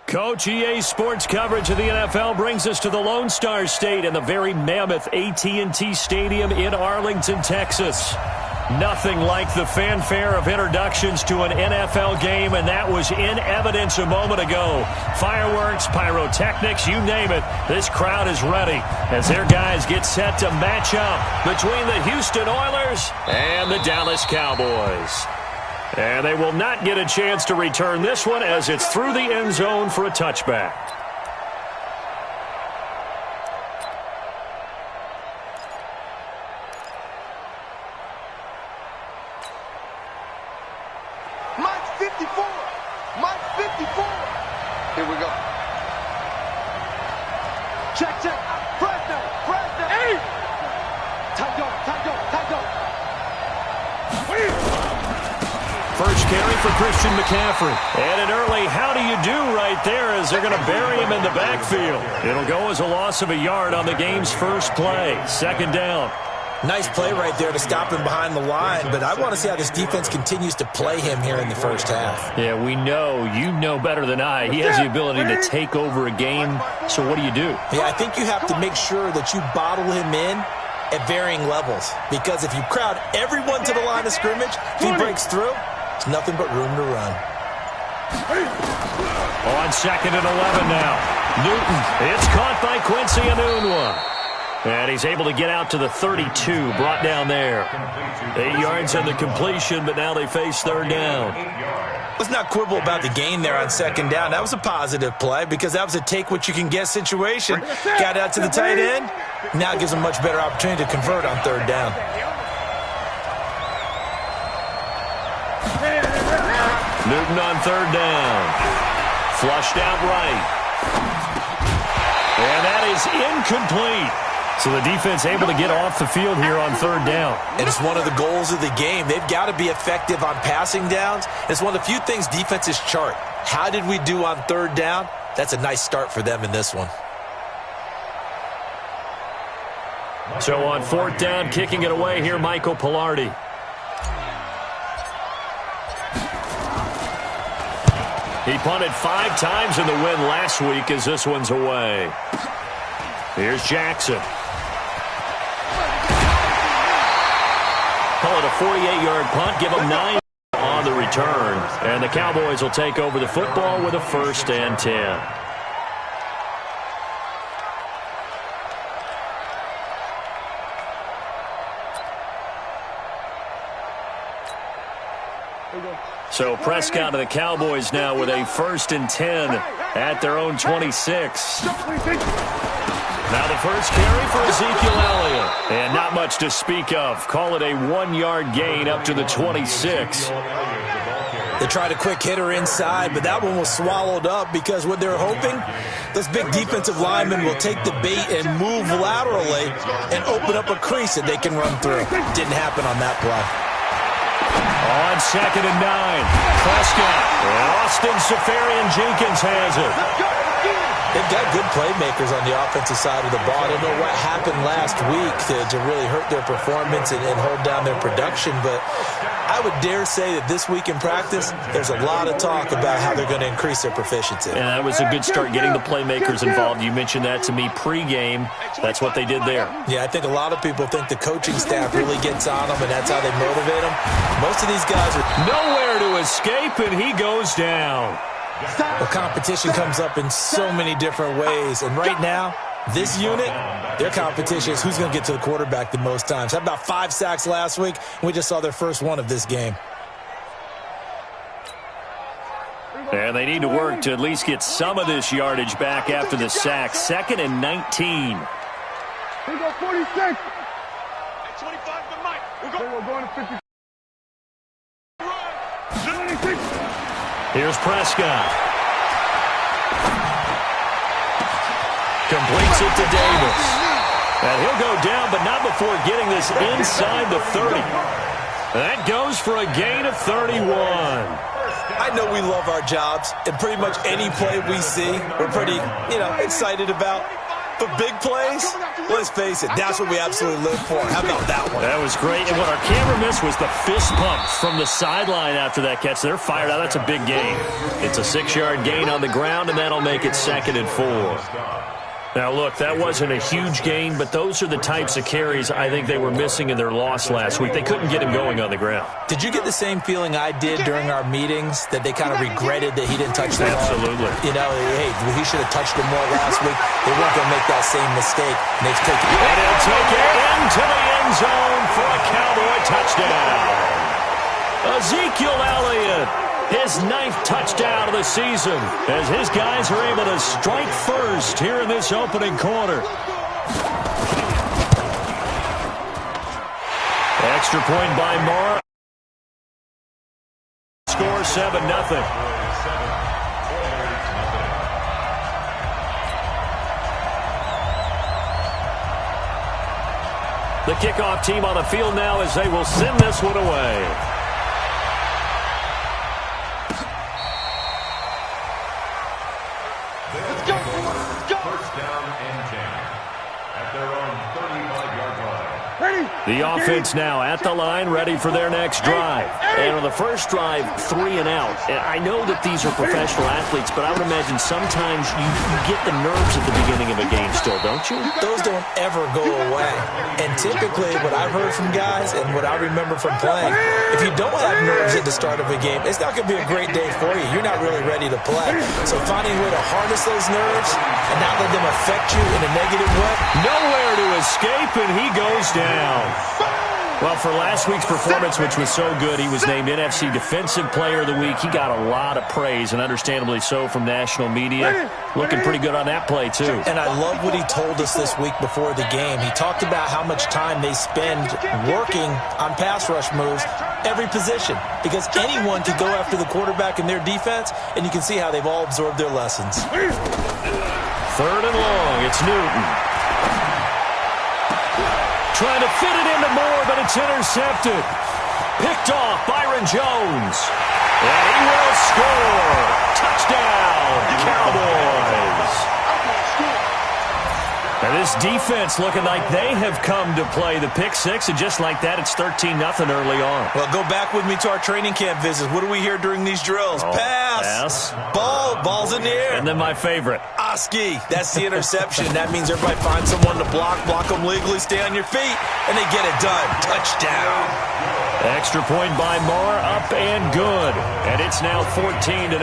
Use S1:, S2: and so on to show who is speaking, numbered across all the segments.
S1: Coach, EA Sports coverage of the NFL brings us to the Lone Star State in the very mammoth AT&T Stadium in Arlington, Texas. Nothing like the fanfare of introductions to an NFL game, and that was in evidence a moment ago. Fireworks, pyrotechnics, you name it. This crowd is ready as their guys get set to match up between the Houston Oilers and the Dallas Cowboys. And they will not get a chance to return this one as it's through the end zone for a touchback.
S2: Mike 54. Mike 54. Here we go. Check, check. Fresno. Hey! Tight go.
S1: First carry for Christian McCaffrey. And an early how do you do right there as they're going to bury him in the backfield. It'll go as a loss of a yard on the game's first play. Second down.
S3: Nice play right there to stop him behind the line, but I want to see how this defense continues to play him here in the first half.
S1: Yeah, we know. You know better than I. He has the ability to take over a game, so what do you do?
S3: Yeah, I think you have to make sure that you bottle him in at varying levels, because if you crowd everyone to the line of scrimmage, if he breaks through, it's nothing but room to run.
S1: On second and 11 now. Newton. It's caught by Quincy Enunwa. And he's able to get out to the 32, brought down there. 8 yards on the completion, but now they face third down.
S3: Let's not quibble about the gain there on second down. That was a positive play because that was a take-what-you-can-get situation. Got out to the tight end. Now it gives them a much better opportunity to convert on third down.
S1: Newton on third down. Flushed out right. And that is incomplete. So the defense able to get off the field here on third down.
S3: And it's one of the goals of the game. They've got to be effective on passing downs. It's one of the few things defenses chart. How did we do on third down? That's a nice start for them in this one.
S1: So on fourth down, kicking it away here, Michael Pilardi. He punted 5 times in the win last week as this one's away. Here's Jackson. Call it a 48-yard punt. Give them 9 on the return. And the Cowboys will take over the football with a 1st and 10. So Prescott of the Cowboys now with a 1st and 10 at their own 26. Now the first carry for Ezekiel Elliott. And not much to speak of. Call it a 1-yard gain up to the 26.
S3: They tried a quick hitter inside, but that one was swallowed up because what they're hoping, those big defensive linemen will take the bait and move laterally and open up a crease that they can run through. Didn't happen on that play.
S1: On second and 9, Prescott. And Austin Seferian-Jenkins has it.
S3: They've got good playmakers on the offensive side of the ball. I don't know what happened last week to really hurt their performance and hold down their production, but I would dare say that this week in practice, there's a lot of talk about how they're going to increase their proficiency.
S1: And that was a good start, getting the playmakers involved. You mentioned that to me pregame. That's what they did there.
S3: Yeah, I think a lot of people think the coaching staff really gets on them, and that's how they motivate them. Most of these guys are
S1: nowhere to escape, and he goes down.
S3: The competition comes up in so many different ways, and right now, this unit, their competition is who's going to get to the quarterback the most times. Had about 5 sacks last week, and we just saw their first one of this game.
S1: And they need to work to at least get some of this yardage back after the sack. 2nd and 19.
S2: Here we go, 46. 25 to Mike. We're going to 50.
S1: Here's Prescott. Completes it to Davis. And he'll go down, but not before getting this inside the 30. That goes for a gain of 31.
S3: I know we love our jobs, and pretty much any play we see, we're pretty, excited about. But big plays, let's face it, that's what we absolutely live for. How about that one?
S1: That was great. And what our camera missed was the fist pump from the sideline after that catch. They're fired out. That's a big gain. It's a 6-yard gain on the ground, and that'll make it 2nd and 4. Now, look, that wasn't a huge gain, but those are the types of carries I think they were missing in their loss last week. They couldn't get him going on the ground.
S3: Did you get the same feeling I did during our meetings, that they kind of regretted that he didn't touch the ball?
S1: Absolutely.
S3: You know, hey, he should have touched him more last week. They weren't going to make that same mistake. And they've taken it.
S1: And he'll take it into the end zone for a Cowboy touchdown. Ezekiel Elliott, his 9th touchdown of the season, as his guys are able to strike first here in this opening quarter. Extra point by Moore. Score 7-0. The kickoff team on the field now as they will send this one away. The offense now at the line, ready for their next drive. And on the first drive, 3 and out. And I know that these are professional athletes, but I would imagine sometimes you get the nerves at the beginning of a game still, don't you?
S3: Those don't ever go away. And typically what I've heard from guys and what I remember from playing, if you don't have nerves at the start of a game, it's not going to be a great day for you. You're not really ready to play. So finding a way to harness those nerves and not let them affect you in a negative way.
S1: Nowhere to escape, and he goes down. Well, for last week's performance, which was so good, he was named NFC Defensive Player of the Week. He got a lot of praise, and understandably so, from national media. Looking pretty good on that play, too.
S3: And I love what he told us this week before the game. He talked about how much time they spend working on pass rush moves, every position, because anyone could go after the quarterback in their defense, and you can see how they've all absorbed their lessons.
S1: 3rd and long. It's Newton. Trying to fit it into Moore, but it's intercepted. Picked off Byron Jones. And he will score. Touchdown, Cowboys. And this defense looking like they have come to play the pick six, and just like that, it's 13-0 early on.
S3: Well, go back with me to our training camp visits. What do we hear during these drills? Pass. Ball's in the air.
S1: And then my favorite.
S3: Oski. That's the interception. That means everybody finds someone to block them legally, stay on your feet, and they get it done. Touchdown.
S1: Extra point by Moore, up and good. And it's now 14-0.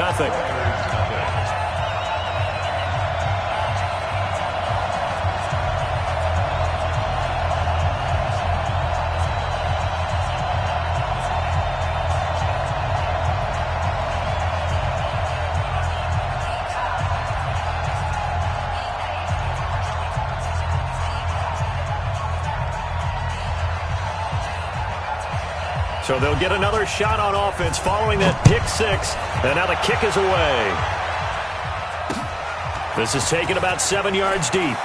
S1: So they'll get another shot on offense following that pick six. And now the kick is away. This is taken about 7 yards deep.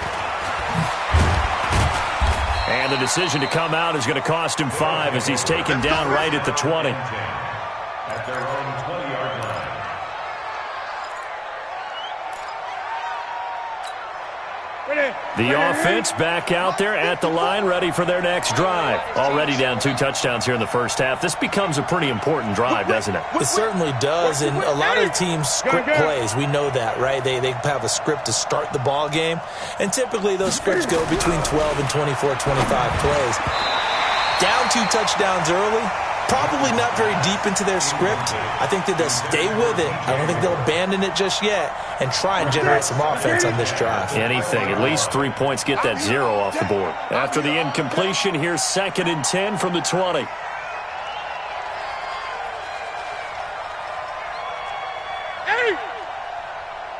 S1: And the decision to come out is going to cost him 5 as he's taken down right at the 20.
S2: At their own 20-yard line.
S1: The offense back out there at the line, ready for their next drive. Already down 2 touchdowns here in the first half. This becomes a pretty important drive, doesn't it?
S3: It certainly does, and a lot of teams script plays. We know that, right? They have a script to start the ball game, and typically those scripts go between 12 and 24, 25 plays. Down 2 touchdowns early, probably not very deep into their script. I think that they'll stay with it. I don't think they'll abandon it just yet and try and generate some offense on this drive.
S1: Anything. At least 3 points, get that 0 off the board. After the incompletion, here's 2nd and 10 from the 20.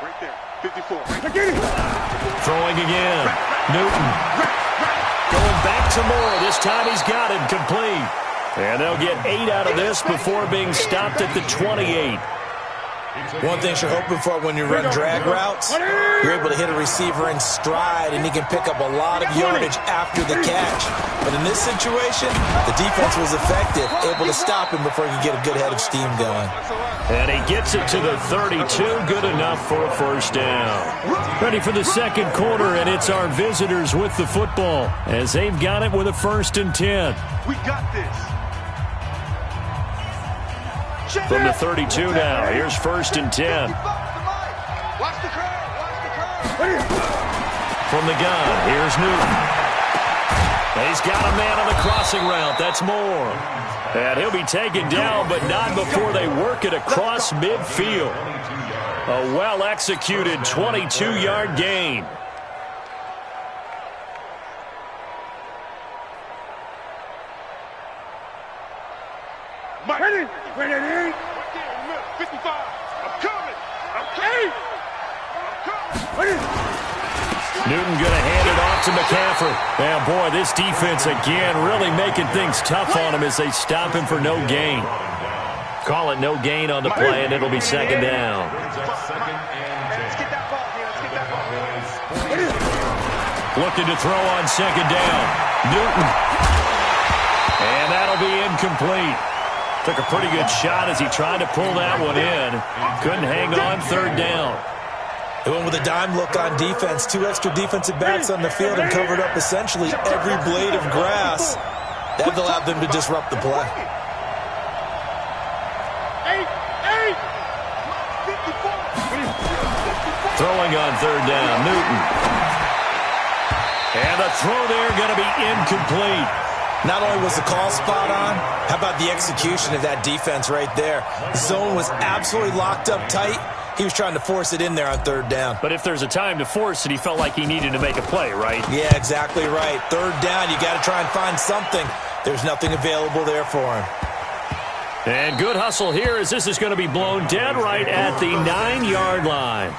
S2: Right there, 54.
S1: Throwing again. Newton. Going back to Moore. This time he's got him complete. And they'll get 8 out of this before being stopped at the 28.
S3: One thing you're hoping for when you run drag routes, you're able to hit a receiver in stride, and he can pick up a lot of yardage after the catch. But in this situation, the defense was effective, able to stop him before he could get a good head of steam going.
S1: And he gets it to the 32, good enough for a first down. Ready for the second quarter, and it's our visitors with the football as they've got it with a 1st and 10.
S2: We got this.
S1: From the 32 now, here's 1st and 10.
S2: Watch the curve.
S1: From the gun, here's Newton. He's got a man on the crossing route. That's Moore. And he'll be taken down, but not before they work it across midfield. A well-executed 22-yard gain.
S2: Ready. 55. I'm coming.
S1: Newton going to hand it off to McCaffrey. And boy, this defense again really making things tough on him as they stop him for no gain. Call it no gain on the play, and it'll be 2nd down. Looking to throw on 2nd down. Newton. And that'll be incomplete. Took a pretty good shot as he tried to pull that one in. Couldn't hang on 3rd down.
S3: They went with a dime look on defense. 2 extra defensive backs on the field and covered up essentially every blade of grass. That allowed them to disrupt the play.
S1: Throwing on 3rd down, Newton. And the throw there going to be incomplete.
S3: Not only was the call spot on, how about the execution of that defense right there? Zone was absolutely locked up tight. He was trying to force it in there on 3rd down.
S1: But if there's a time to force it, he felt like he needed to make a play, right?
S3: Yeah, exactly right. 3rd down, you got to try and find something. There's nothing available there for him.
S1: And good hustle here as this is going to be blown dead right at the 9-yard line.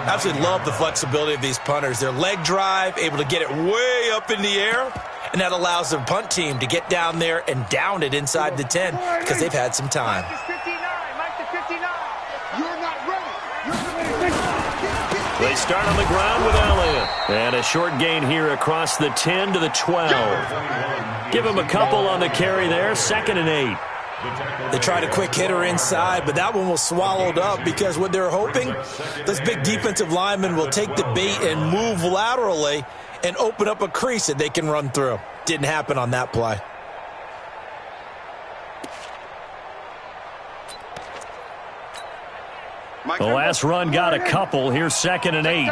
S3: Absolutely love the flexibility of these punters. Their leg drive, able to get it way up in the air, and that allows the punt team to get down there and down it inside the 10 because they've had some time.
S1: They start on the ground with Elliott. And a short gain here across the 10 to the 12. Give him a couple on the carry there. 2nd and 8.
S3: They tried a quick hitter inside, but that one was swallowed up because what they're hoping, those big defensive linemen will take the bait and move laterally and open up a crease that they can run through. Didn't happen on that play.
S1: The last run got a couple. Here's 2nd and 8.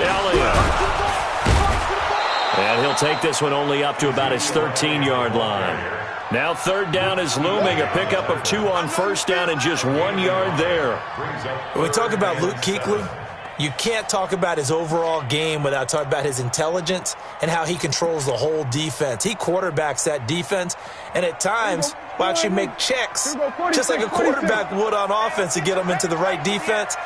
S1: Elliott. And he'll take this one only up to about his 13-yard line. Now 3rd down is looming. A pickup of 2 on 1st down and just 1 yard there.
S3: When we talk about Luke Kuechly, you can't talk about his overall game without talking about his intelligence and how he controls the whole defense. He quarterbacks that defense, and at times will actually make checks, just like a quarterback would on offense to get them into the right defense.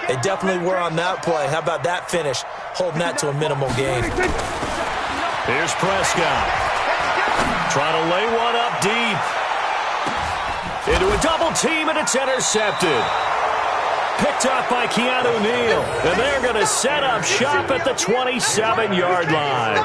S3: They definitely were on that play. How about that finish, holding that to a minimal gain.
S1: Here's Prescott. Trying to lay one up deep. Into a double team, and it's intercepted. Picked up by Keanu Neal. And they're going to set up shop at the 27-yard line.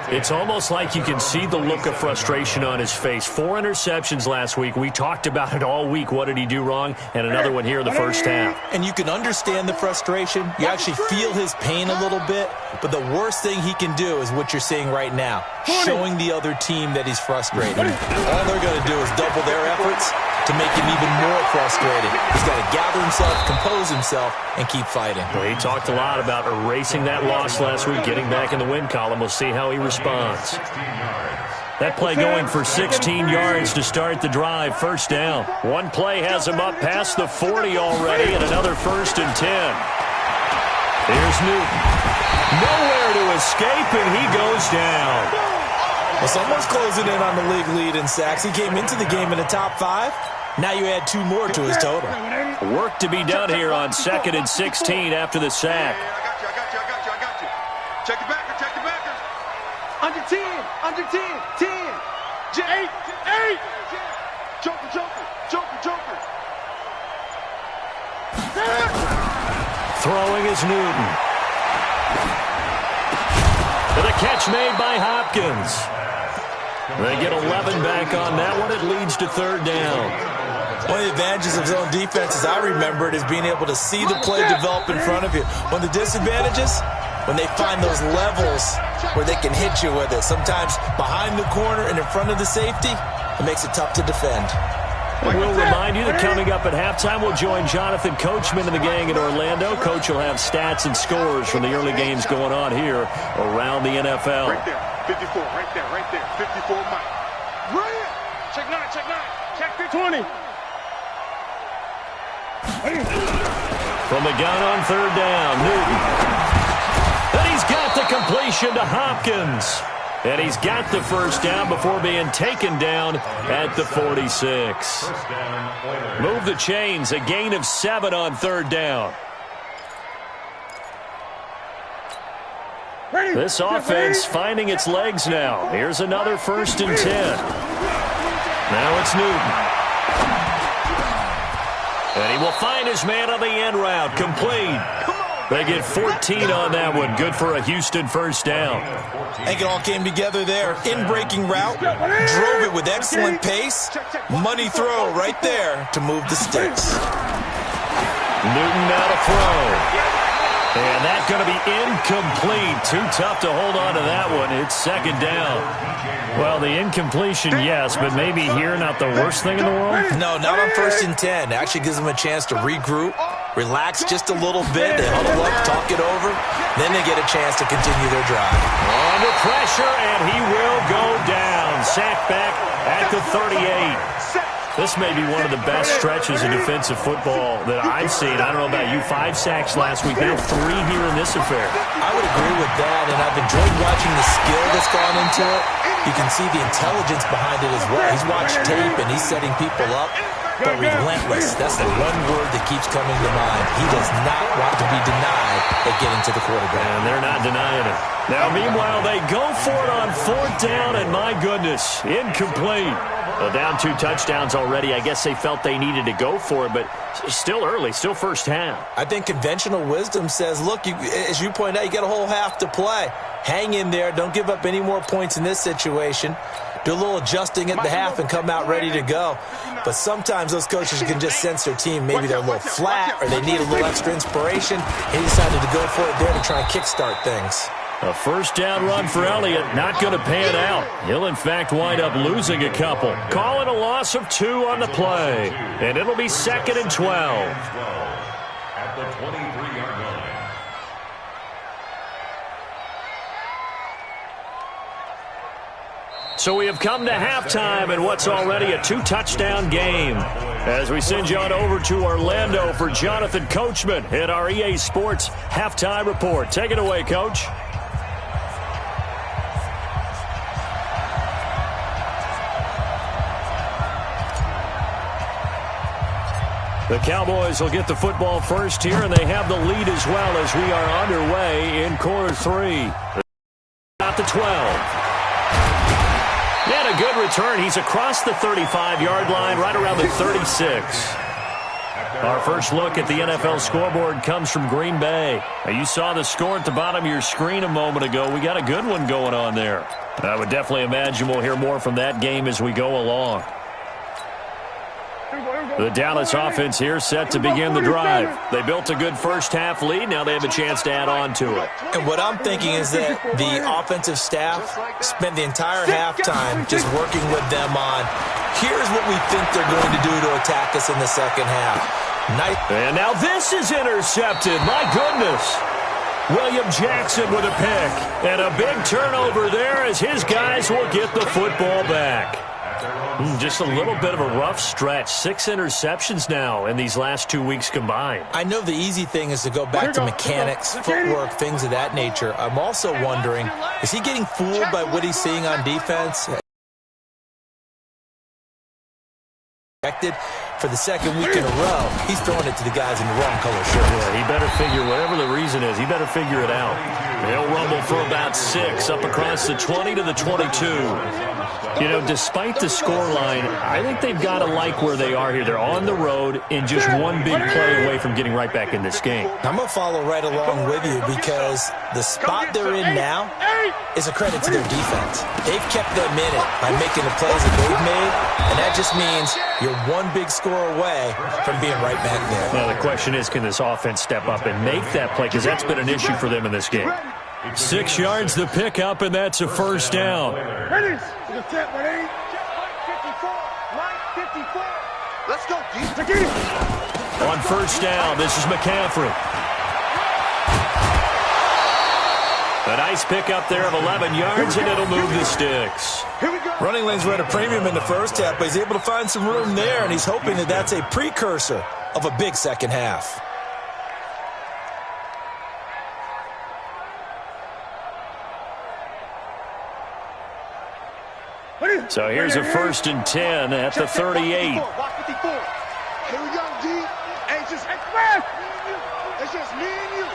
S1: It's almost like you can see the look of frustration on his face. 4 interceptions last week. We talked about it all week. What did he do wrong? And another one here in the first half.
S3: And you can understand the frustration. You actually feel his pain a little bit. But the worst thing he can do is what you're seeing right now, showing the other team that he's frustrated. All they're going to do is double their efforts to make him even more frustrated. He's got to gather himself, compose himself, and keep fighting.
S1: Well, he talked a lot about erasing that loss last week, getting back in the win column. We'll see how he responds. That play going for 16 yards to start the drive. First down. One play has him up past the 40 already, and another 1st and 10. Here's Newton. Nowhere to escape, and he goes down.
S3: Well, someone's closing in on the league lead in sacks. He came into the game in the top 5. Now you add 2 more to his total.
S1: Work to be done here on 2nd and 16 after the sack.
S2: I got you. Check the backers. Under 10, 10. 8. Joker.
S1: Throwing is Newton. And a catch made by Hopkins. They get 11 back on that one. It leads to third down.
S3: One of the advantages of zone defense, as I remember it, is being able to see the play develop in front of you. One of the disadvantages, when they find those levels where they can hit you with it. Sometimes behind the corner and in front of the safety, it makes it tough to defend.
S1: We'll remind you that coming up at halftime, we'll join Jonathan Coachman and the gang in Orlando. Coach will have stats and scores from the early games going on here around the NFL.
S2: Right there, 54, right there, 54, Mike. Right. Check 9, check 20.
S1: From the gun on third down, Newton. And he's got the completion to Hopkins. And he's got the first down before being taken down at the 46. Move the chains, a gain of 7 on third down. This offense finding its legs now. Here's another 1st and 10. Now it's Newton. And he will find his man on the end route, complete. They get 14 on that one. Good for a Houston first down.
S3: I think it all came together there. In-breaking route, drove it with excellent pace. Money throw right there to move the sticks.
S1: Newton now to throw. And that's going to be incomplete. Too tough to hold on to that one. It's second down. Well, the incompletion, yes, but maybe here not the worst thing in the world?
S3: No, not on 1st and 10. It actually gives them a chance to regroup, relax just a little bit. They huddle up, talk it over. Then they get a chance to continue their drive.
S1: Under pressure, and he will go down. Sacked back at the 38. This may be one of the best stretches of defensive football that I've seen. I don't know about you. 5 sacks last week. Now 3 here in this affair.
S3: I would agree with that, and I've enjoyed watching the skill that's gone into it. You can see the intelligence behind it as well. He's watched tape, and he's setting people up. But relentless, that's the one word that keeps coming to mind. He does not want to be denied at getting to the quarterback.
S1: And they're not denying it. Now, meanwhile, they go for it on 4th down, and my goodness, incomplete. Well, down 2 touchdowns already. I guess they felt they needed to go for it, but still early, still first half.
S3: I think conventional wisdom says, look, as you point out, you got a whole half to play. Hang in there. Don't give up any more points in this situation. Do a little adjusting at the half and come out ready to go. But sometimes those coaches can just sense their team. Maybe they're a little flat or they need a little extra inspiration. He decided to go for it there to try and kickstart things.
S1: A first down run for Elliott, not going to pan out. He'll, in fact, wind up losing a couple. Calling a loss of 2 on the play. And it'll be 2nd and 12.
S4: At the 23-yard line.
S1: So we have come to halftime in what's already a 2-touchdown game. As we send you on over to Orlando for Jonathan Coachman in our EA Sports Halftime Report. Take it away, Coach. The Cowboys will get the football first here, and they have the lead as well as we are underway in quarter 3. At the 12. And a good return. He's across the 35-yard line, right around the 36. Our first look at the NFL scoreboard comes from Green Bay. Now, you saw the score at the bottom of your screen a moment ago. We got a good one going on there. I would definitely imagine we'll hear more from that game as we go along. The Dallas offense here set to begin the drive. They built a good first half lead. Now they have a chance to add on to it.
S3: And what I'm thinking is that the offensive staff spent the entire halftime just working with them on, here's what we think they're going to do to attack us in the second half.
S1: And now this is intercepted. My goodness. William Jackson with a pick. And a big turnover there as his guys will get the football back. Just a little bit of a rough stretch. 6 interceptions now in these last 2 weeks combined.
S3: I know the easy thing is to go back to mechanics, footwork, things of that nature. I'm also wondering, is he getting fooled by what he's seeing on defense? for the second week in a row, he's throwing it to the guys in the wrong color shirts.
S1: Yeah, he better figure, whatever the reason is, he better figure it out. They'll rumble for about 6 up across the 20 to the 22. You know, despite the scoreline, I think they've got to like where they are here. They're on the road and just one big play away from getting right back in this game.
S3: I'm going to follow right along with you because the spot they're in now is a credit to their defense. They've kept them in it by making the plays that they've made, and that just means you're one big score away from being right back there.
S1: Well, the question is, can this offense step up and make that play? Because that's been an issue for them in this game. 6 yards the pickup, and that's a first down.
S2: Ready? To the tip, ready? 54, right 54. Let's go, deep.
S1: On first down, this is McCaffrey. A nice pickup there of 11 yards, and it'll move the sticks.
S2: Here we go.
S3: Running lanes were at a premium in the first half, but he's able to find some room there, and he's hoping that that's a precursor of a big second half.
S1: So here's a 1st and 10 at the 38.
S2: Here we go, D. Hey, it's just express. It's just me and you.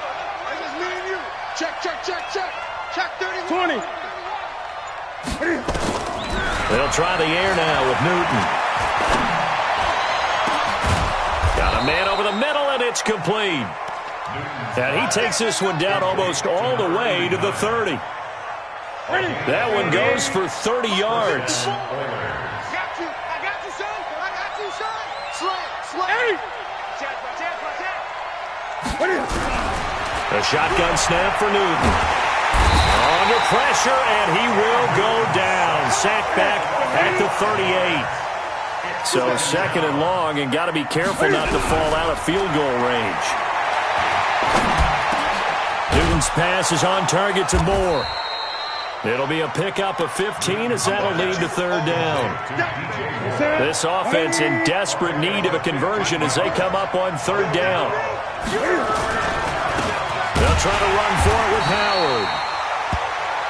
S2: It's just me and you. Check. Check 30. 20.
S1: They'll try the air now with Newton. Got a man over the middle, and it's complete. And he takes this one down almost all the way to the 30. That one goes for 30 yards.
S2: I got you, son. Slam.
S1: A shotgun snap for Newton. Under pressure, and he will go down. Sacked back at the 38. So 2nd and long, and got to be careful not to fall out of field goal range. Newton's pass is on target to Moore. It'll be a pickup of 15 as that'll lead to 3rd down. This offense in desperate need of a conversion as they come up on 3rd down. They'll try to run for it with Howard.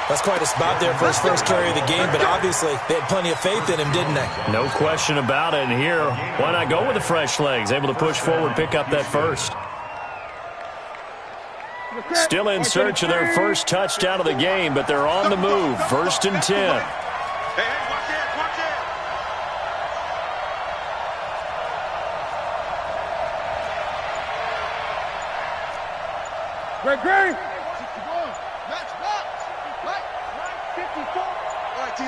S3: That's quite a spot there for his first carry of the game, but obviously they had plenty of faith in him, didn't they?
S1: No question about it. And here, why not go with the fresh legs? Able to push forward, pick up that first. Still in search of their first touchdown of the game, but they're on the move. 1st and 10.
S2: Hey, watch it. Greg. Match box. Right 54. All right, T,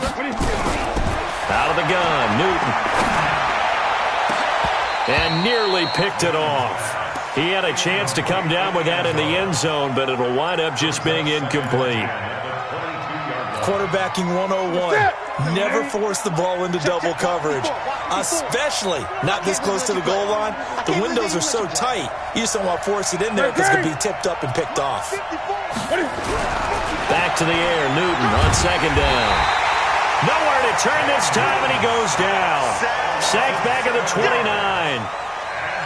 S1: Out of the gun, Newton. And nearly picked it off. He had a chance to come down with that in the end zone, but it'll wind up just being incomplete.
S3: Quarterbacking 101. Never force the ball into double coverage, especially not this close to the goal line. The windows are so tight, you just don't want to force it in there because it could be tipped up and picked off.
S1: Back to the air, Newton on 2nd down. Nowhere to turn this time, and he goes down. Sacked back at the 29.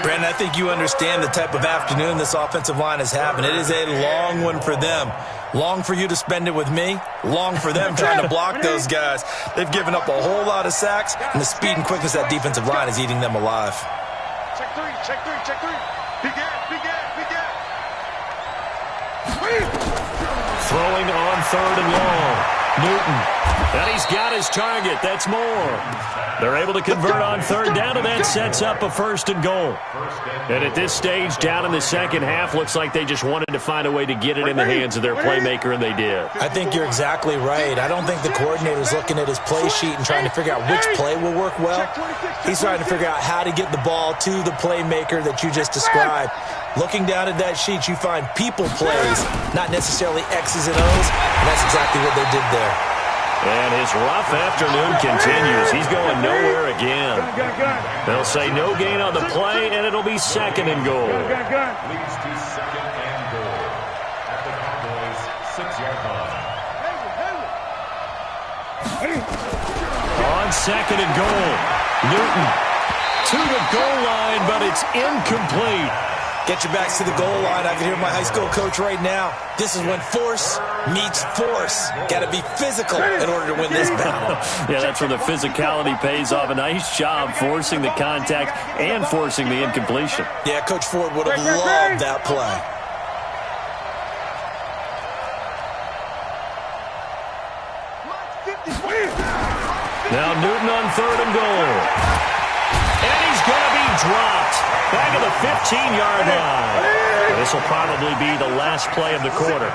S3: Brandon, I think you understand the type of afternoon this offensive line is having. It is a long one for them. Long for you to spend it with me. Long for them trying to block those guys. They've given up a whole lot of sacks, and the speed and quickness of that defensive line is eating them alive.
S2: Check three. Big gap.
S1: Throwing on 3rd and long. Newton. And he's got his target. That's Moore. They're able to convert on 3rd down, and that sets up a 1st and goal. And at this stage, down in the second half, looks like they just wanted to find a way to get it in the hands of their playmaker, and they did.
S3: I think you're exactly right. I don't think the coordinator's looking at his play sheet and trying to figure out which play will work well. He's trying to figure out how to get the ball to the playmaker that you just described. Looking down at that sheet, you find people plays, not necessarily X's and O's, and that's exactly what they did there.
S1: And his rough afternoon continues. He's going nowhere again. They'll say no gain on the play, and it'll be 2nd and goal.
S4: Leads to 2nd and goal at the Cowboys' 6-yard line.
S1: On 2nd and goal, Newton to the goal line, but it's incomplete.
S3: Get your backs to the goal line. I can hear my high school coach right now. This is when force meets force. Got to be physical in order to win this battle.
S1: Yeah, that's where the physicality pays off. A nice job forcing the contact and forcing the incompletion.
S3: Yeah, Coach Ford would have loved that play.
S1: Now Newton on 3rd and goal. And he's going to be dropped back at the 15-yard line. This will probably be the last play of the quarter.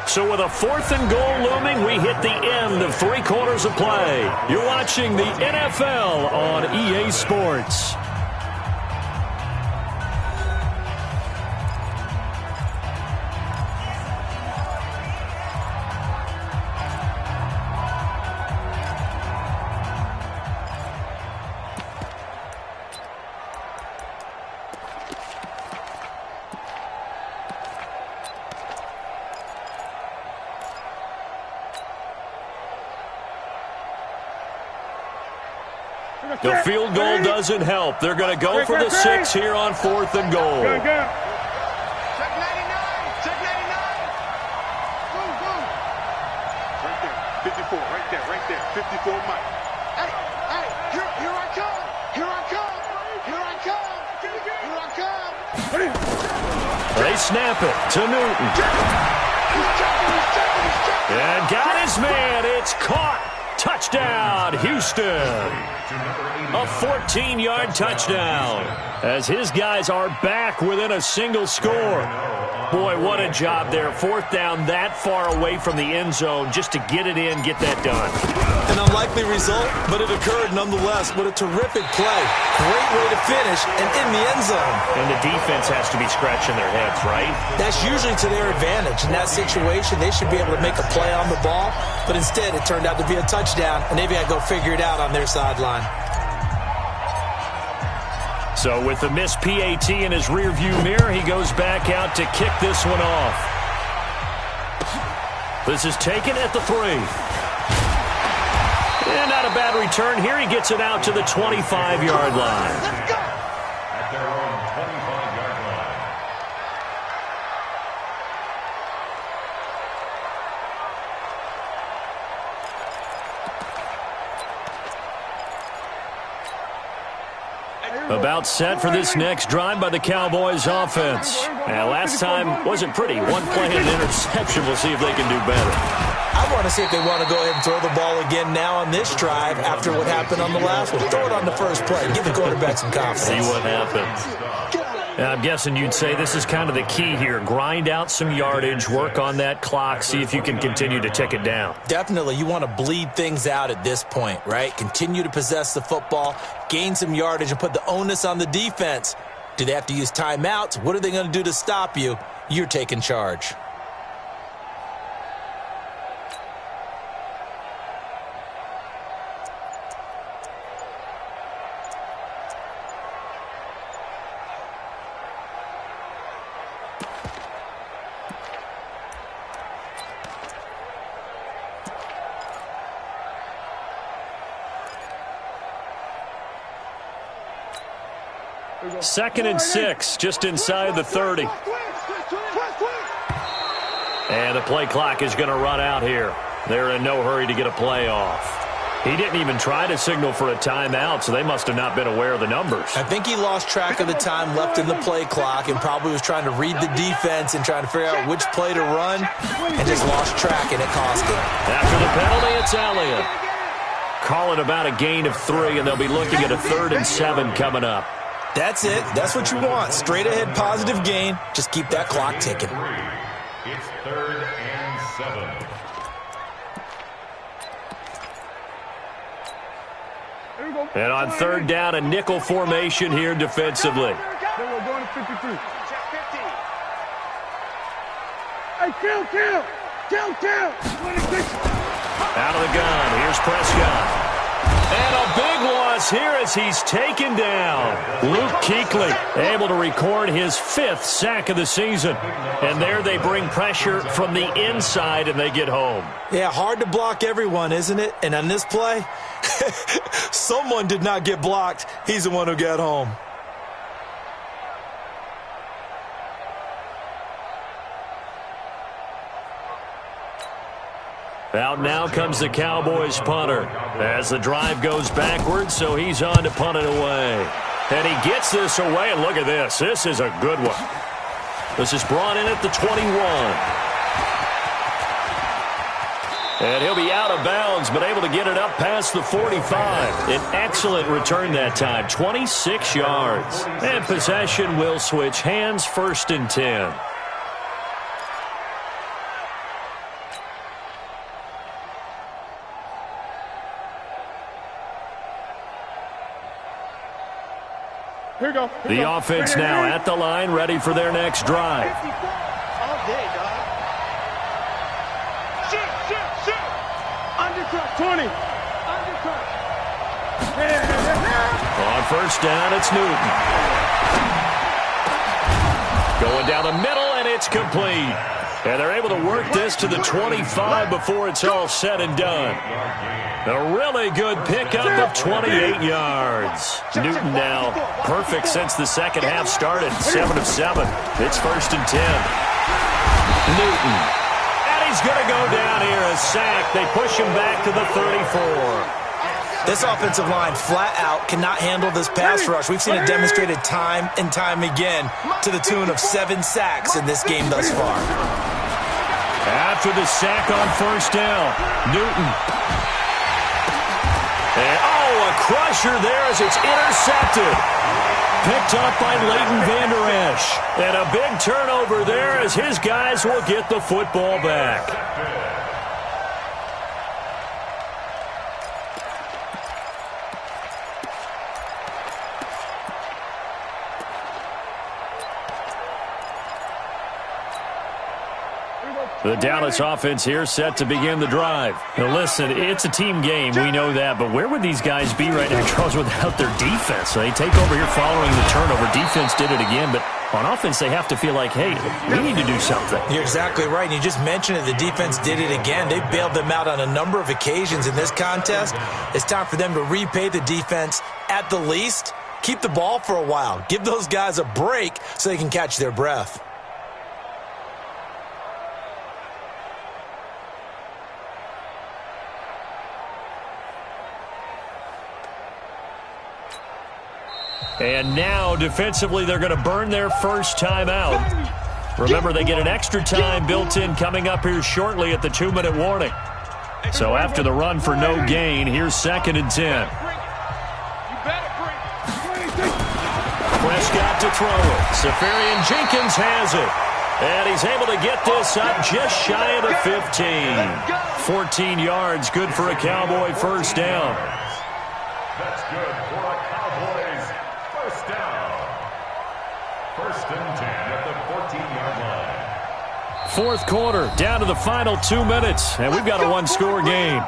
S1: So with a 4th and goal looming, we hit the end of 3 quarters of play. You're watching the NFL on EA Sports. The field goal doesn't help. They're going to go for the 6 here on 4th and goal.
S2: Check 99. Check 99. Boom, boom. Right there. 54. Right there. 54 Mike. Hey, here I come. Here I come. Here I come. Here I come.
S1: They snap it to Newton. And got his man. It's caught. Touchdown, Houston. A 14-yard touchdown as his guys are back within a single score. Boy, what a job there. 4th down that far away from the end zone just to get it in, get that done.
S3: An unlikely result, but it occurred nonetheless. What a terrific play. Great way to finish and in the end zone.
S1: And the defense has to be scratching their heads, right?
S3: That's usually to their advantage. In that situation, they should be able to make a play on the ball, but instead it turned out to be a touchdown, and they've got to go figure it out on their sideline.
S1: So with the missed PAT in his rearview mirror, he goes back out to kick this one off. This is taken at the 3. And not a bad return here. He gets it out to the 25-yard line.
S2: Let's go.
S4: At their own 25-yard line.
S1: About set for this next drive by the Cowboys offense. Now, last time wasn't pretty. One play and an interception. We'll see if they can do better.
S3: I want to see if they want to go ahead and throw the ball again now on this drive after what happened on the last one. Throw it on the first play. Give the quarterback some confidence.
S1: See what happens. I'm guessing you'd say this is kind of the key here. Grind out some yardage, work on that clock, see if you can continue to tick it down.
S3: Definitely. You want to bleed things out at this point, right? Continue to possess the football, gain some yardage, and put the onus on the defense. Do they have to use timeouts? What are they going to do to stop you? You're taking charge.
S1: Second and 6, just inside the 30. And the play clock is going to run out here. They're in no hurry to get a play off. He didn't even try to signal for a timeout, so they must have not been aware of the numbers.
S3: I think he lost track of the time left in the play clock and probably was trying to read the defense and trying to figure out which play to run and just lost track, and it cost him.
S1: After the penalty, it's Elliott. Call it about a gain of 3, and they'll be looking at a 3rd and 7 coming up.
S3: That's it. That's what you want. Straight ahead positive gain. Just keep that clock ticking.
S4: It's 3rd and 7.
S1: And on 3rd down, a nickel formation here defensively.
S2: Then we're going to 53. Hey, kill. 26.
S1: Out of the gun. Here's Prescott. And a big loss here as he's taken down. Luke Kuechly able to record his 5th sack of the season. And there they bring pressure from the inside and they get home.
S3: Yeah, hard to block everyone, isn't it? And on this play, someone did not get blocked. He's the one who got home.
S1: Out now comes the Cowboys punter as the drive goes backwards, so he's on to punt it away. And he gets this away, and look at this. This is a good one. This is brought in at the 21. And he'll be out of bounds, but able to get it up past the 45. An excellent return that time, 26 yards. And possession will switch hands, 1st and 10. The offense now at the line, ready for their next drive.
S2: All day, dog. Shoot. Undercut, 20. Undercut.
S1: On 1st down, it's Newton. Going down the middle, and it's complete. And they're able to work this to the 25 before it's all said and done. A really good pickup of 28 yards. Newton now perfect since the second half started. 7 of 7. It's 1st and 10. Newton. And he's going to go down here. A sack. They push him back to the 34.
S3: This offensive line flat out cannot handle this pass rush. We've seen it demonstrated time and time again to the tune of 7 sacks in this game thus far.
S1: After the sack on 1st down, Newton. And, a crusher there as it's intercepted. Picked up by Leighton Vander Esch. And a big turnover there as his guys will get the football back. The Dallas offense here set to begin the drive. Now listen, it's a team game. We know that. But where would these guys be right now, Charles, without their defense? They take over here following the turnover. Defense did it again. But on offense, they have to feel like, hey, we need to do something.
S3: You're exactly right. And you just mentioned it. The defense did it again. They bailed them out on a number of occasions in this contest. It's time for them to repay the defense at the least. Keep the ball for a while. Give those guys a break so they can catch their breath.
S1: And now, defensively, they're going to burn their first timeout. Remember, they get an extra time built in coming up here shortly at the 2-minute warning. So after the run for no gain, here's 2nd and 10. Prescott to throw it. Safarian Jenkins has it. And he's able to get this up just shy of the 15. 14 yards, good for a Cowboy first down.
S4: That's good for a Cowboys first down. 1st and 10 at the 14-yard line.
S1: 4th quarter, down to the final 2 minutes, and we've got a 1-score game.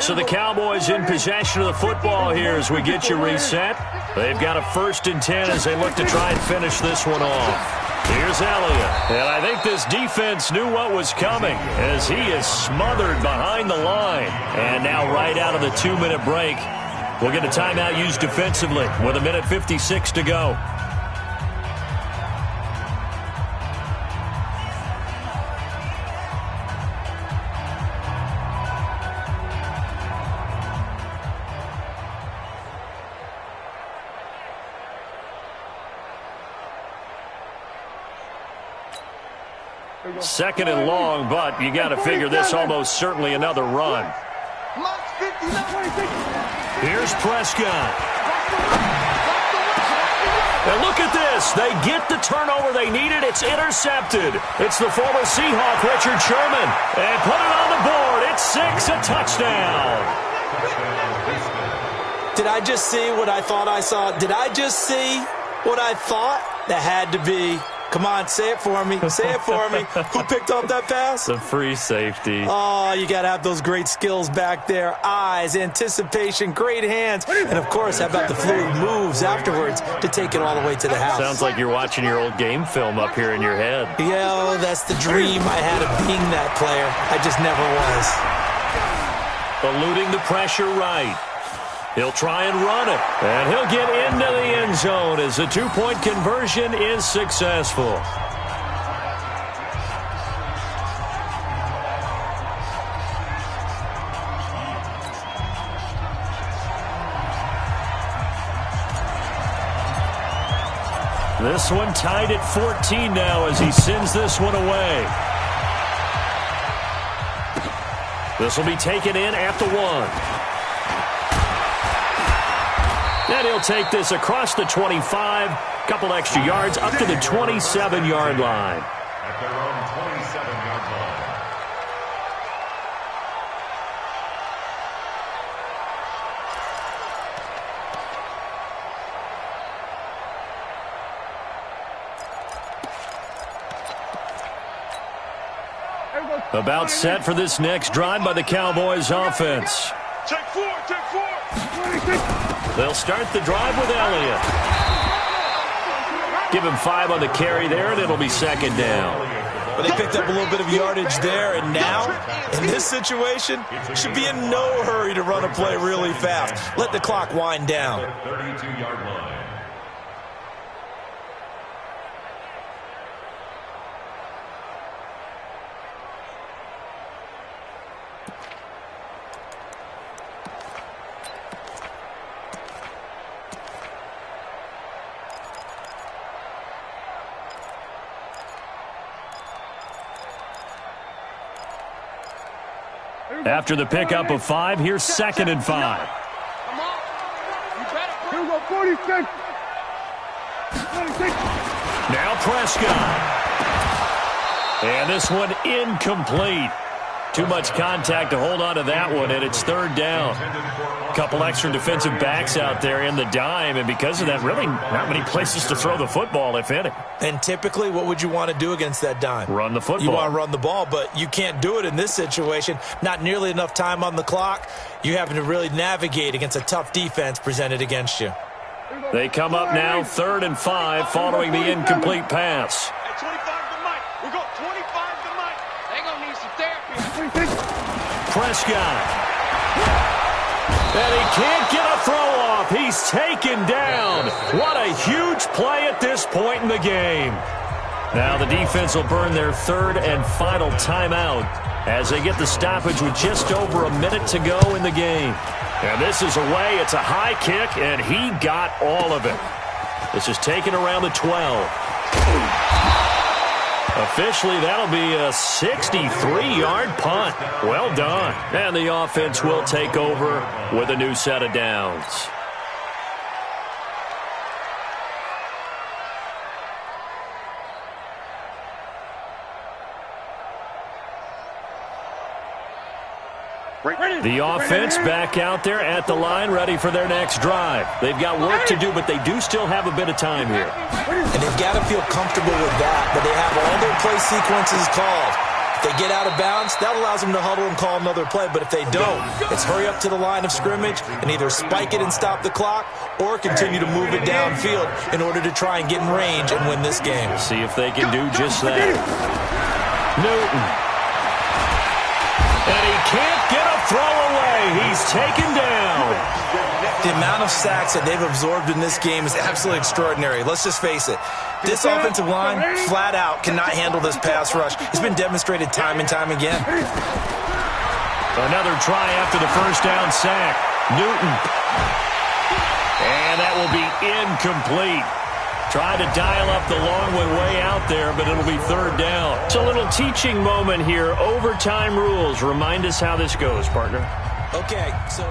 S1: So the Cowboys in possession of the football here as we get you reset. They've got a 1st and 10 as they look to try and finish this one off. Here's Elliott. And I think this defense knew what was coming as he is smothered behind the line. And now right out of the 2-minute break, we'll get a timeout used defensively with 1:56 to go. Second and long, but you got to figure this almost certainly another run. Here's Prescott. And look at this. They get the turnover they needed. It's intercepted. It's the former Seahawk, Richard Sherman. And put it on the board. It's 6, a touchdown.
S3: Did I just see what I thought I saw? Did I just see what I thought? That had to be Come on, say it for me. Say it for me. Who picked up that pass?
S1: The free safety.
S3: Oh, you got to have those great skills back there. Eyes, anticipation, great hands. And, of course, how about the fluid moves afterwards to take it all the way to the house?
S1: Sounds like you're watching your old game film up here in your head.
S3: Yeah, oh, that's the dream I had of being that player. I just never was.
S1: Eluding the pressure right. He'll try and run it. And he'll get into the end zone as the two-point conversion is successful. This one tied at 14 now as he sends this one away. This will be taken in at the 1. And he'll take this across the 25, couple extra yards up to the 27-yard line.
S4: At their own 27-yard line.
S1: About set for this next drive by the Cowboys offense.
S2: Take 4, take 4.
S1: They'll start the drive with Elliott. Give him 5 on the carry there, and it'll be second down.
S3: But they picked up a little bit of yardage there, and now, in this situation, should be in no hurry to run a play really fast. Let the clock wind down.
S4: 32-yard line.
S1: After the pickup of 5, here's second and 5.
S2: Come on. You better. Here we go, 46. 46.
S1: Now Prescott. And this one incomplete. Too much contact to hold on to that one, and it's third down. A couple extra defensive backs out there in the dime, and because of that, really not many places to throw the football, if any.
S3: And typically, what would you want to do against that dime?
S1: Run the football.
S3: You want to run the ball, but you can't do it in this situation. Not nearly enough time on the clock. You having to really navigate against a tough defense presented against you.
S1: They come up now, 3rd and 5, following the incomplete pass.
S2: Hey, 25 to Mike. We go 25 to Mike. They gonna need some therapy.
S1: Prescott. And he can't get a throw off. He's taken down. What a huge play at this point in the game. Now the defense will burn their 3rd and final timeout as they get the stoppage with just over a minute to go in the game. And this is away. It's a high kick, and he got all of it. This is taken around the 12. Officially, that'll be a 63-yard punt. Well done. And the offense will take over with a new set of downs. The offense back out there at the line, ready for their next drive. They've got work to do, but they do still have a bit of time here.
S3: And they've got to feel comfortable with that, but they have all their play sequences called. If they get out of bounds, that allows them to huddle and call another play. But if they don't, it's hurry up to the line of scrimmage and either spike it and stop the clock or continue to move it downfield in order to try and get in range and win this game.
S1: See if they can do just that. Newton. And he can't get a throw away. He's taken down.
S3: The amount of sacks that they've absorbed in this game is absolutely extraordinary. Let's just face it. This offensive line, flat out, cannot handle this pass rush. It's been demonstrated time and time again.
S1: Another try after the first down sack. Newton. And that will be incomplete. Trying to dial up the long way out there, but it'll be third down. It's a little teaching moment here. Overtime rules. Remind us how this goes, partner.
S3: Okay, so...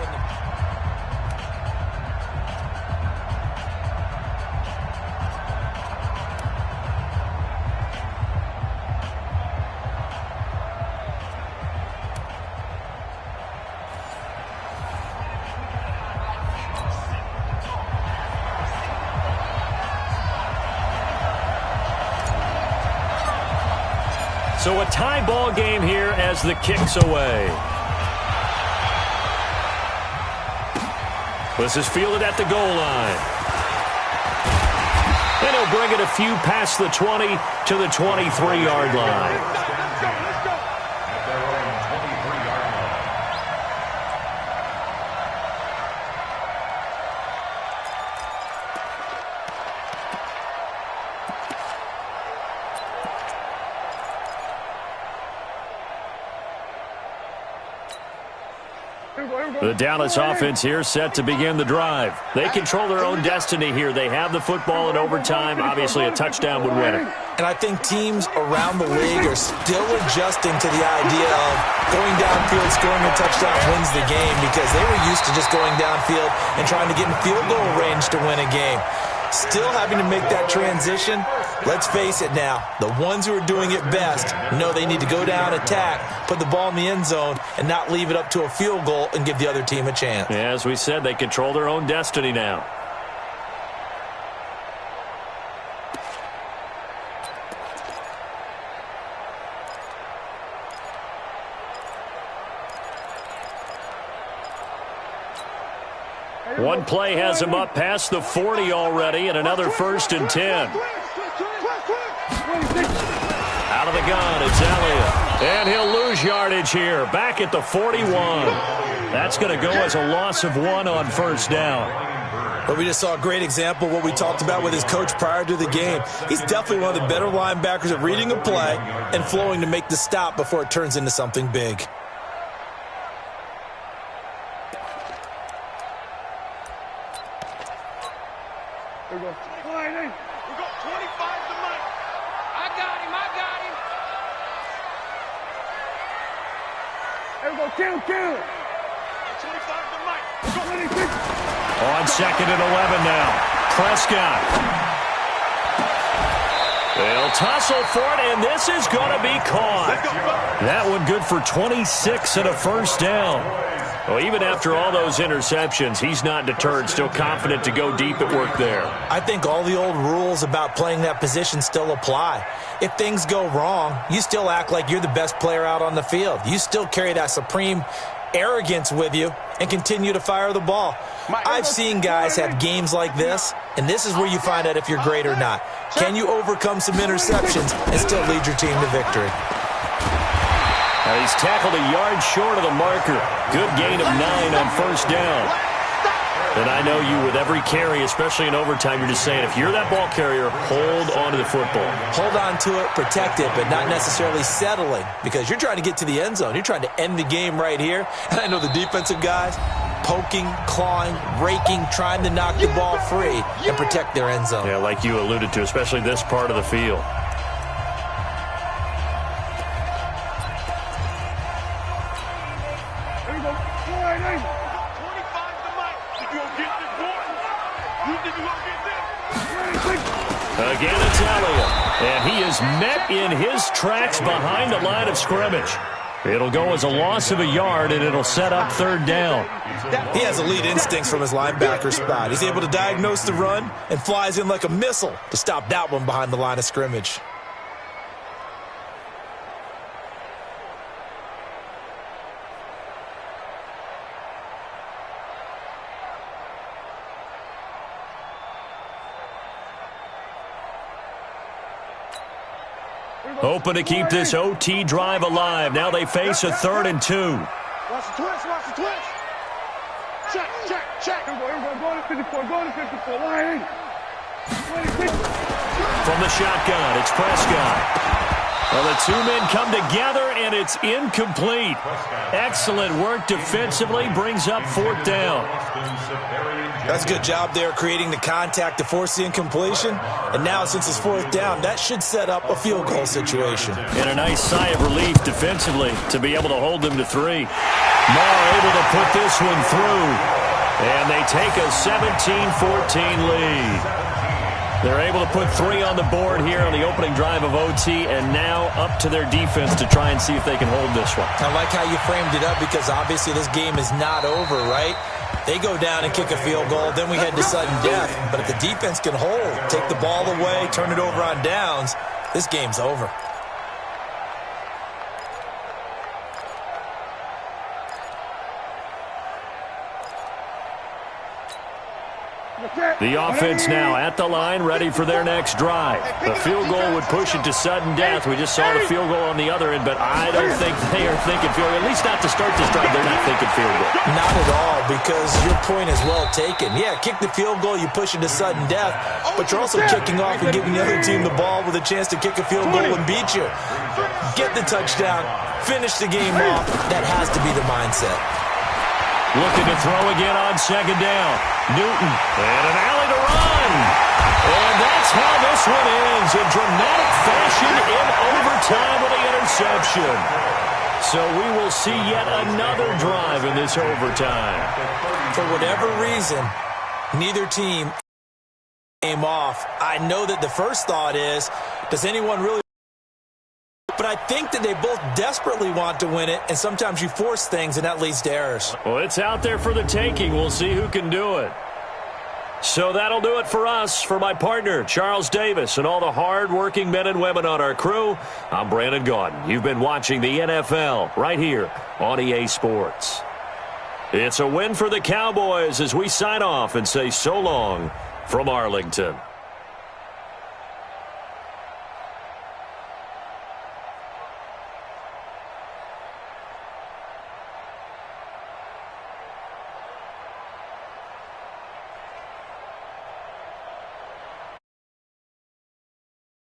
S1: So a tie ball game here as the kick's away. This is fielded at the goal line. And he'll bring it a few past the 20 to the 23-yard line. The Dallas offense here set to begin the drive. They control their own destiny here. They have the football in overtime. Obviously, a touchdown would win it.
S3: And I think teams around the league are still adjusting to the idea of going downfield, scoring a touchdown wins the game, because they were used to just going downfield and trying to get in field goal range to win a game. Still having to make that transition. Let's face it now, the ones who are doing it best know they need to go down, attack, put the ball in the end zone, and not leave it up to a field goal and give the other team a chance.
S1: Yeah, as we said, they control their own destiny now. One play has him up past the 40 already, and another 1st and 10. Out of the gun, it's Elliott. And he'll lose yardage here, back at the 41. That's going to go as a loss of 1 on 1st down.
S3: But we just saw a great example of what we talked about with his coach prior to the game. He's definitely one of the better linebackers at reading a play and flowing to make the stop before it turns into something big.
S2: We go 25 to Mike. I got him. There we go, kill. 25 to Mike. 26.
S1: On 2nd and 11 now. Prescott. They'll tussle for it, and this is going to be caught. That one good for 26 and a 1st down. Well, even after all those interceptions, he's not deterred, still confident to go deep at work there.
S3: I think all the old rules about playing that position still apply. If things go wrong, you still act like you're the best player out on the field. You still carry that supreme arrogance with you and continue to fire the ball. I've seen guys have games like this, and this is where you find out if you're great or not. Can you overcome some interceptions and still lead your team to victory?
S1: Now he's tackled a yard short of the marker. Good gain of 9 on 1st down. And I know you, with every carry, especially in overtime, you're just saying, if you're that ball carrier, hold on to the football.
S3: Hold on to it, protect it, but not necessarily settling, because you're trying to get to the end zone. You're trying to end the game right here. And I know the defensive guys poking, clawing, raking, trying to knock the ball free and protect their end zone.
S1: Yeah, like you alluded to, especially this part of the field. Again, it's Elliott, and he is met in his tracks behind the line of scrimmage. It'll go as a loss of a yard, and it'll set up 3rd down.
S3: He has elite instincts from his linebacker spot. He's able to diagnose the run and flies in like a missile to stop that one behind the line of scrimmage.
S1: Hoping to keep this OT drive alive. Now they face a 3rd and 2.
S2: Watch the twist. Check. Go to 54, line.
S1: From the shotgun, it's Prescott. Well, the 2 men come together, and it's incomplete. Excellent work defensively, brings up 4th down.
S3: That's a good job there, creating the contact to force the incompletion. And now, since it's 4th down, that should set up a field goal situation.
S1: And a nice sigh of relief defensively to be able to hold them to 3. Marr able to put this one through. And they take a 17-14 lead. They're able to put 3 on the board here on the opening drive of OT, and now up to their defense to try and see if they can hold this one.
S3: I like how you framed it up, because obviously this game is not over, right? They go down and kick a field goal, then we head to sudden death. But if the defense can hold, take the ball away, turn it over on downs, this game's over.
S1: The offense now at the line, ready for their next drive. The field goal would push it to sudden death. We just saw the field goal on the other end, but I don't think they are thinking field goal. At least not to start this drive, they're not thinking field goal.
S3: Not at all, because your point is well taken. Yeah, kick the field goal, you push it to sudden death, but you're also kicking off and giving the other team the ball with a chance to kick a field goal and beat you. Get the touchdown, finish the game off. That has to be the mindset.
S1: Looking to throw again on second down. Newton, and an alley to run. And that's how this one ends, in dramatic fashion in overtime with the interception. So we will see yet another drive in this overtime.
S3: For whatever reason, neither team came off. I know that the first thought is, does anyone really? But I think that they both desperately want to win it, and sometimes you force things, and that leads to errors.
S1: Well, it's out there for the taking. We'll see who can do it. So that'll do it for us. For my partner, Charles Davis, and all the hard-working men and women on our crew, I'm Brandon Gaudin. You've been watching the NFL right here on EA Sports. It's a win for the Cowboys as we sign off and say so long from Arlington.